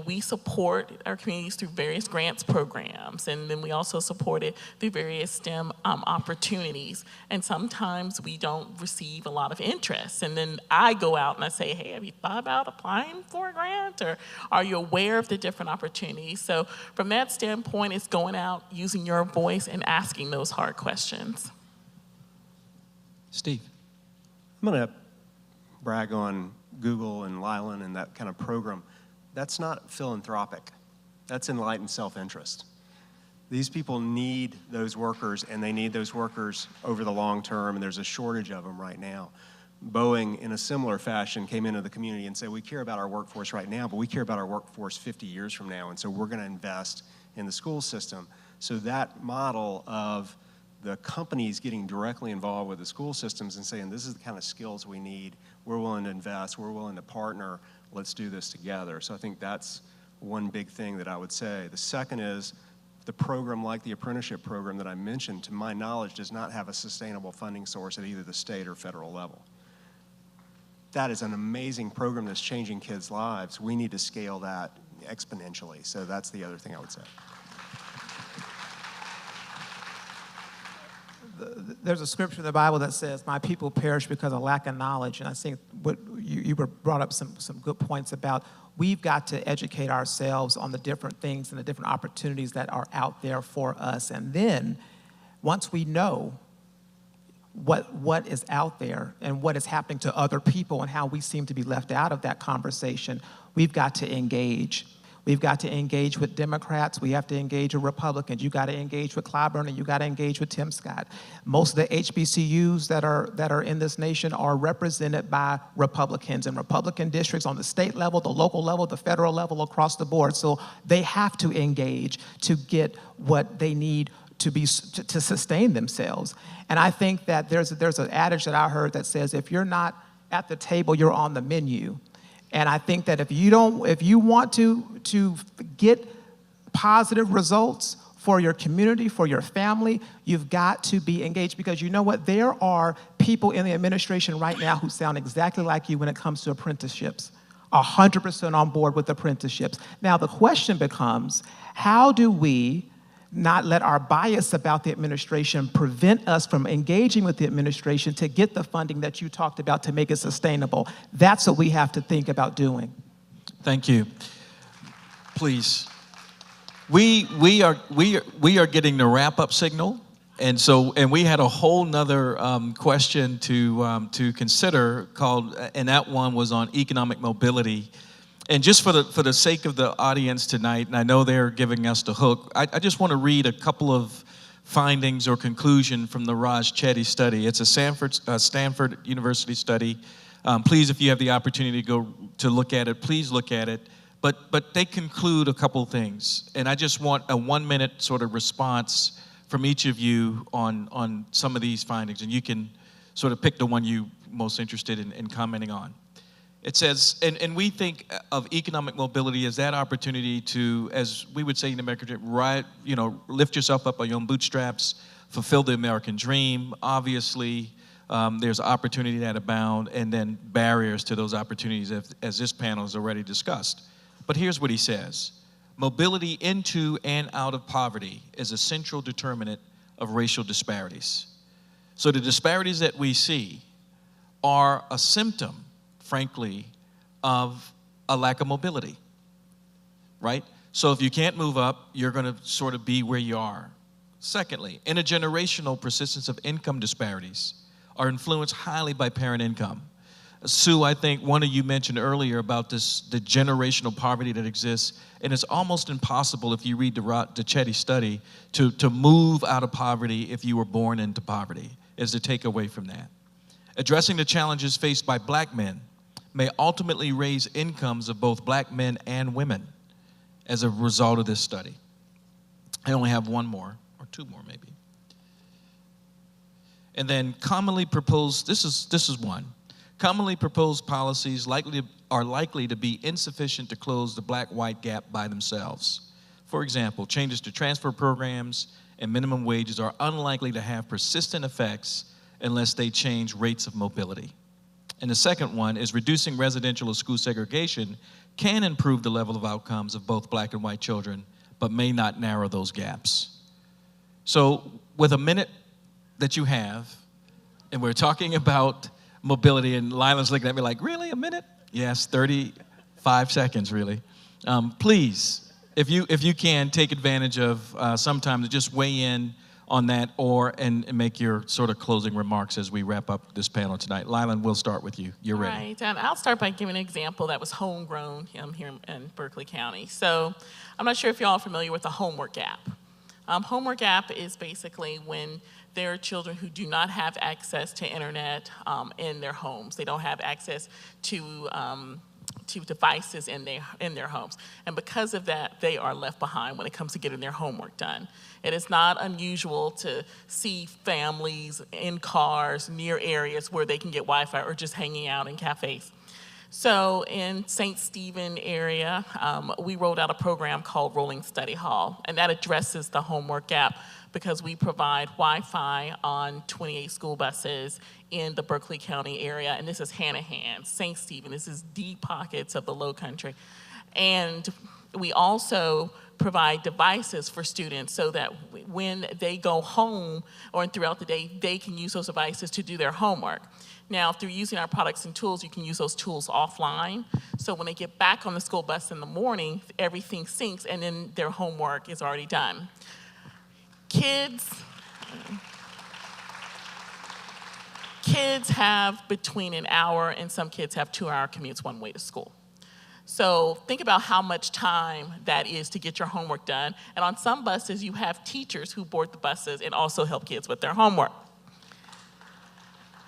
we support our communities through various grants programs, and then we also support it through various STEM opportunities. And sometimes we don't receive a lot of interest. And then I go out and I say, hey, have you thought about applying for a grant? Or are you aware of the different opportunities? So from that standpoint, it's going out, using your voice, and asking those hard questions. Steve? I'm going to brag on Google and Lilyn and that kind of program. That's not philanthropic. That's enlightened self-interest. These people need those workers, and they need those workers over the long term, and there's a shortage of them right now. Boeing, in a similar fashion, came into the community and said, we care about our workforce right now, but we care about our workforce 50 years from now, and so we're going to invest in the school system. So that model of the companies getting directly involved with the school systems and saying, this is the kind of skills we need, we're willing to invest, we're willing to partner, let's do this together. So I think that's one big thing that I would say. The second is the program like the apprenticeship program that I mentioned, to my knowledge, does not have a sustainable funding source at either the state or federal level. That is an amazing program that's changing kids' lives. We need to scale that exponentially. So that's the other thing I would say. There's a scripture in the Bible that says, my people perish because of lack of knowledge. And I think what you brought up some good points about we've got to educate ourselves on the different things and the different opportunities that are out there for us. And then once we know what is out there and what is happening to other people and how we seem to be left out of that conversation, we've got to engage. We've got to engage with Democrats. We have to engage with Republicans. You got to engage with Clyburn, and you got to engage with Tim Scott. Most of the HBCUs that are in this nation are represented by Republicans and Republican districts on the state level, the local level, the federal level, across the board. So they have to engage to get what they need to sustain themselves. And I think that there's an adage that I heard that says, if you're not at the table, you're on the menu. And I think that if you want to get positive results for your community, for your family, you've got to be engaged, because you know what? There are people in the administration right now who sound exactly like you when it comes to apprenticeships. 100% on board with apprenticeships. Now the question becomes, how do we not let our bias about the administration prevent us from engaging with the administration to get the funding that you talked about to make it sustainable? That's what we have to think about doing. Thank you. Please. We are getting the wrap-up signal, and we had a whole nother question to consider and that one was on economic mobility. And just for the sake of the audience tonight, and I know they're giving us the hook, I just want to read a couple of findings or conclusion from the Raj Chetty study. It's a Stanford University study. Please, if you have the opportunity to look at it, please look at it. But they conclude a couple things, and I just want a 1-minute sort of response from each of you on some of these findings, and you can sort of pick the one you're most interested in commenting on. It says, and we think of economic mobility as that opportunity to, as we would say in America, lift yourself up by your own bootstraps, fulfill the American dream. Obviously, there's opportunity that abound, and then barriers to those opportunities, as this panel has already discussed. But here's what he says. Mobility into and out of poverty is a central determinant of racial disparities. So the disparities that we see are a symptom, frankly, of a lack of mobility, right? So if you can't move up, you're going to sort of be where you are. Secondly, intergenerational persistence of income disparities are influenced highly by parent income. Sue, I think one of you mentioned earlier about the generational poverty that exists, and it's almost impossible, if you read the Chetty study, to move out of poverty if you were born into poverty, is the takeaway from that. Addressing the challenges faced by black men may ultimately raise incomes of both black men and women as a result of this study. I only have one more, or two more maybe. And then commonly proposed, this is one. Commonly proposed policies are likely to be insufficient to close the black-white gap by themselves. For example, changes to transfer programs and minimum wages are unlikely to have persistent effects unless they change rates of mobility. And the second one is reducing residential or school segregation can improve the level of outcomes of both black and white children, but may not narrow those gaps. So with a minute that you have, and we're talking about mobility, and Lilyn's looking at me like, really, a minute? Yes, 35 seconds, really. Please, if you can, take advantage of some time to just weigh in on that and make your sort of closing remarks as we wrap up this panel tonight. Lilyn, we'll start with you. You're ready. All right, I'll start by giving an example that was homegrown here in Berkeley County. So I'm not sure if y'all are familiar with the homework gap. Homework gap is basically when there are children who do not have access to internet in their homes. They don't have access to to devices in their homes. And because of that, they are left behind when it comes to getting their homework done. It is not unusual to see families in cars near areas where they can get Wi-Fi or just hanging out in cafes. So in St. Stephen area, we rolled out a program called Rolling Study Hall, and that addresses the homework gap because we provide Wi-Fi on 28 school buses in the Berkeley County area, and this is Hanahan, St. Stephen, this is deep pockets of the Low Country. And we also provide devices for students so that when they go home or throughout the day, they can use those devices to do their homework. Now, through using our products and tools, you can use those tools offline. So when they get back on the school bus in the morning, everything syncs and then their homework is already done. Kids have between an hour and some kids have 2-hour commutes one way to school. So think about how much time that is to get your homework done. And on some buses, you have teachers who board the buses and also help kids with their homework.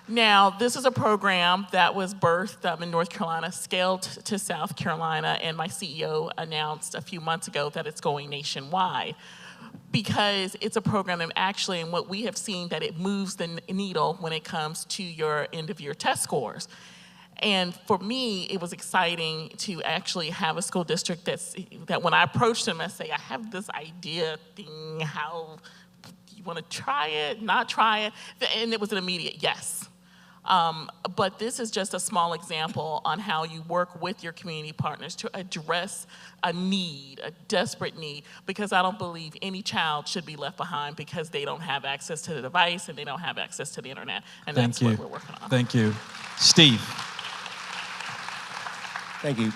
Now, this is a program that was birthed in North Carolina, scaled to South Carolina, and my CEO announced a few months ago that it's going nationwide because it's a program that actually, and what we have seen, that it moves the needle when it comes to your end-of-year test scores. And for me, it was exciting to actually have a school district that when I approached them, I say, I have this idea thing, how you want to try it, not try it? And it was an immediate yes. But this is just a small example on how you work with your community partners to address a need, a desperate need, because I don't believe any child should be left behind because they don't have access to the device and they don't have access to the internet. And that's what we're working on. Thank you. Steve. Thank you.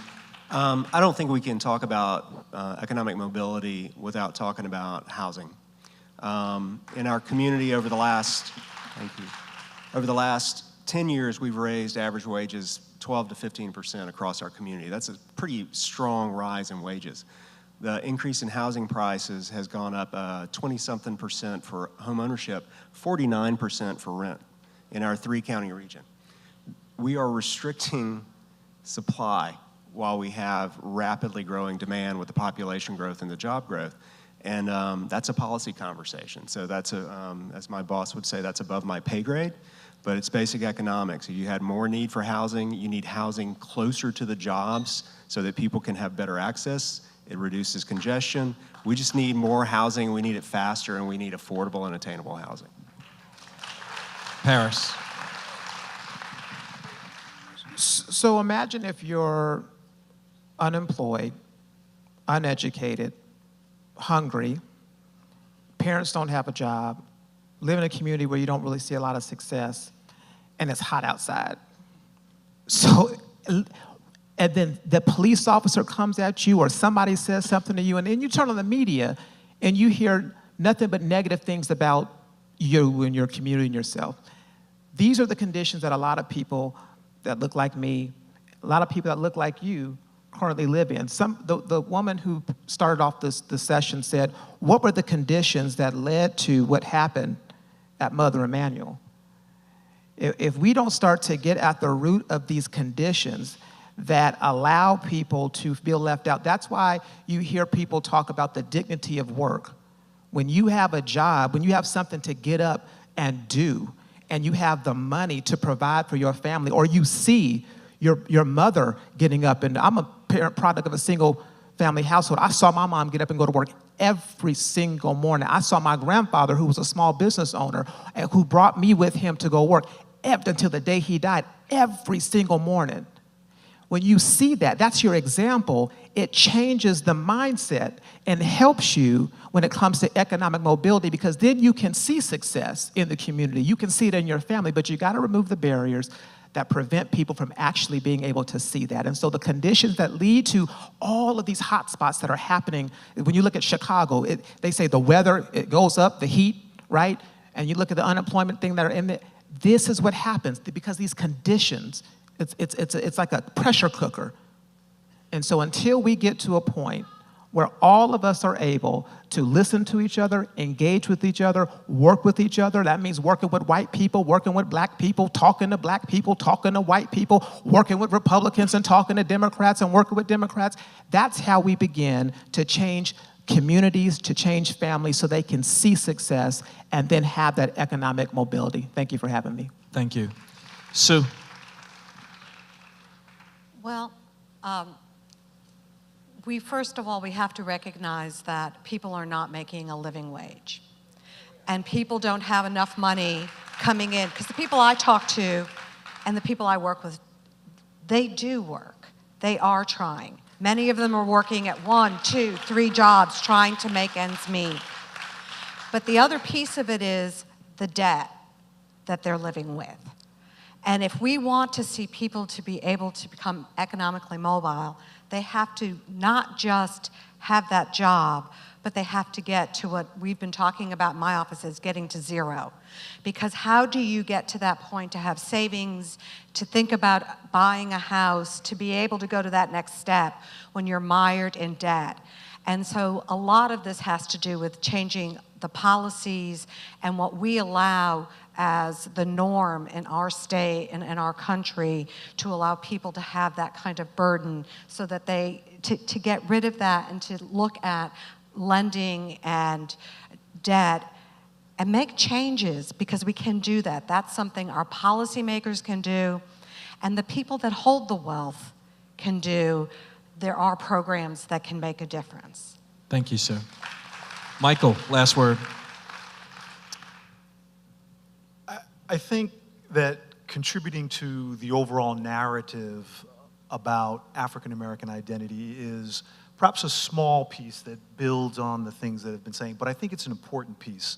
I don't think we can talk about economic mobility without talking about housing. In our community over the last 10 years, we've raised average wages 12 to 15% across our community. That's a pretty strong rise in wages. The increase in housing prices has gone up 20-something% for home ownership, 49% for rent in our 3-county region. We are restricting supply while we have rapidly growing demand with the population growth and the job growth. And that's a policy conversation. So that's, as my boss would say, that's above my pay grade, but it's basic economics. If you had more need for housing, you need housing closer to the jobs so that people can have better access. It reduces congestion. We just need more housing, we need it faster, and we need affordable and attainable housing. Paris. So imagine if you're unemployed, uneducated, hungry, parents don't have a job, live in a community where you don't really see a lot of success, and it's hot outside. So, and then the police officer comes at you or somebody says something to you, and then you turn on the media and you hear nothing but negative things about you and your community and yourself. These are the conditions that a lot of people that look like me, a lot of people that look like you currently live in. The woman who started off the session said, what were the conditions that led to what happened at Mother Emanuel? If we don't start to get at the root of these conditions that allow people to feel left out, that's why you hear people talk about the dignity of work. When you have a job, when you have something to get up and do, and you have the money to provide for your family, or you see your mother getting up, and I'm a product of a single family household. I saw my mom get up and go to work every single morning. I saw my grandfather, who was a small business owner, and who brought me with him to go work until the day he died, every single morning. When you see that, that's your example, it changes the mindset and helps you when it comes to economic mobility, because then you can see success in the community. You can see it in your family, but you got to remove the barriers that prevent people from actually being able to see that. And so the conditions that lead to all of these hot spots that are happening, when you look at Chicago, they say the weather, it goes up, the heat, right? And you look at the unemployment thing that are in it, this is what happens because these conditions, it's like a pressure cooker. And so until we get to a point where all of us are able to listen to each other, engage with each other, work with each other. That means working with white people, working with black people, talking to black people, talking to white people, working with Republicans and talking to Democrats and working with Democrats. That's how we begin to change communities, to change families so they can see success and then have that economic mobility. Thank you for having me. Thank you. Sue. Well, first of all, we have to recognize that people are not making a living wage. And people don't have enough money coming in, because the people I talk to and the people I work with, they do work. They are trying. Many of them are working at 1, 2, 3 jobs trying to make ends meet. But the other piece of it is the debt that they're living with. And if we want to see people to be able to become economically mobile, they have to not just have that job, but they have to get to what we've been talking about in my office is getting to zero. Because how do you get to that point to have savings, to think about buying a house, to be able to go to that next step when you're mired in debt? And so a lot of this has to do with changing the policies and what we allow as the norm in our state and in our country to allow people to have that kind of burden so that to get rid of that and to look at lending and debt and make changes, because we can do that. That's something our policymakers can do, and the people that hold the wealth can do. There are programs that can make a difference. Thank you, Sue. Michael, last word. I think that contributing to the overall narrative about African American identity is perhaps a small piece that builds on the things that have been saying, but I think it's an important piece.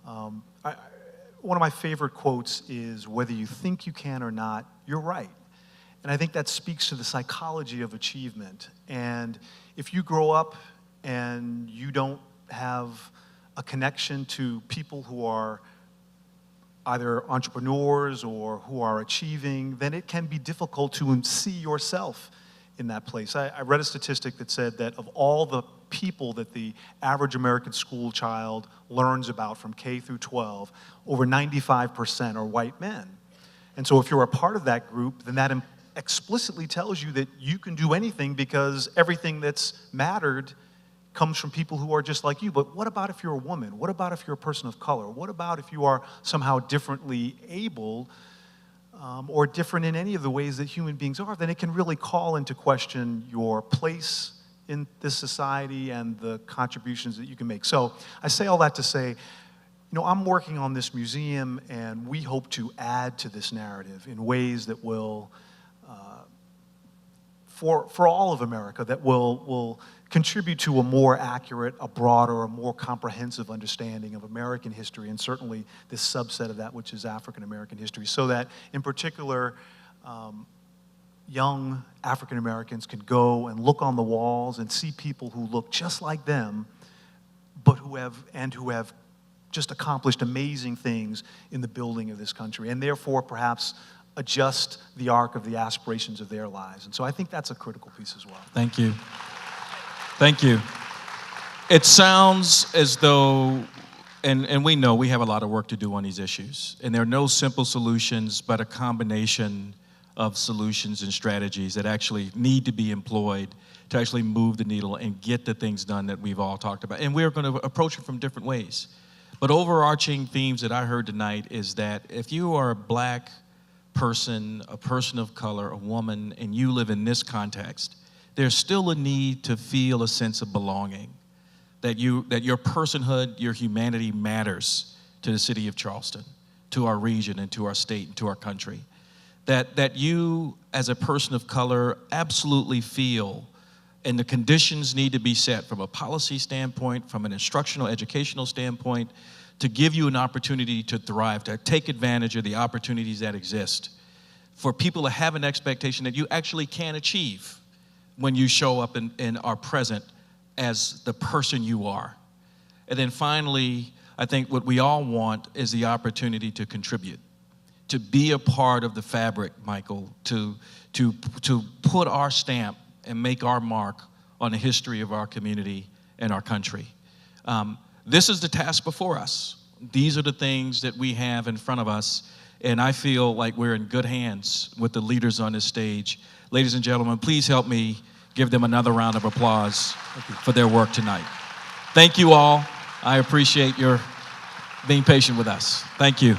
One of my favorite quotes is, "Whether you think you can or not, you're right." And I think that speaks to the psychology of achievement. And if you grow up and you don't have a connection to people who are either entrepreneurs or who are achieving, then it can be difficult to see yourself in that place. I read a statistic that said that of all the people that the average American school child learns about from K through 12, over 95% are white men. And so if you're a part of that group, then that explicitly tells you that you can do anything because everything that's mattered comes from people who are just like you. But what about if you're a woman? What about if you're a person of color? What about if you are somehow differently able or different in any of the ways that human beings are? Then it can really call into question your place in this society and the contributions that you can make. So I say all that to say, I'm working on this museum, and we hope to add to this narrative in ways that will, for all of America, that will contribute to a more accurate, a broader, a more comprehensive understanding of American history, and certainly this subset of that, which is African American history, so that, in particular, young African Americans can go and look on the walls and see people who look just like them, but who have just accomplished amazing things in the building of this country, and therefore perhaps adjust the arc of the aspirations of their lives. And so I think that's a critical piece as well. Thank you. Thank you. It sounds as though, and we know we have a lot of work to do on these issues, and there are no simple solutions, but a combination of solutions and strategies that actually need to be employed to actually move the needle and get the things done that we've all talked about. And we're going to approach it from different ways. But overarching themes that I heard tonight is that if you are a black person, a person of color, a woman, and you live in this context, there's still a need to feel a sense of belonging, that your personhood, your humanity matters to the city of Charleston, to our region, and to our state, and to our country. That you, as a person of color, absolutely feel, and the conditions need to be set from a policy standpoint, from an instructional, educational standpoint, to give you an opportunity to thrive, to take advantage of the opportunities that exist, for people to have an expectation that you actually can achieve when you show up and are present as the person you are. And then finally, I think what we all want is the opportunity to contribute, to be a part of the fabric, Michael, to put our stamp and make our mark on the history of our community and our country. This is the task before us. These are the things that we have in front of us, and I feel like we're in good hands with the leaders on this stage. Ladies and gentlemen, please help me give them another round of applause for their work tonight. Thank you all. I appreciate your being patient with us. Thank you.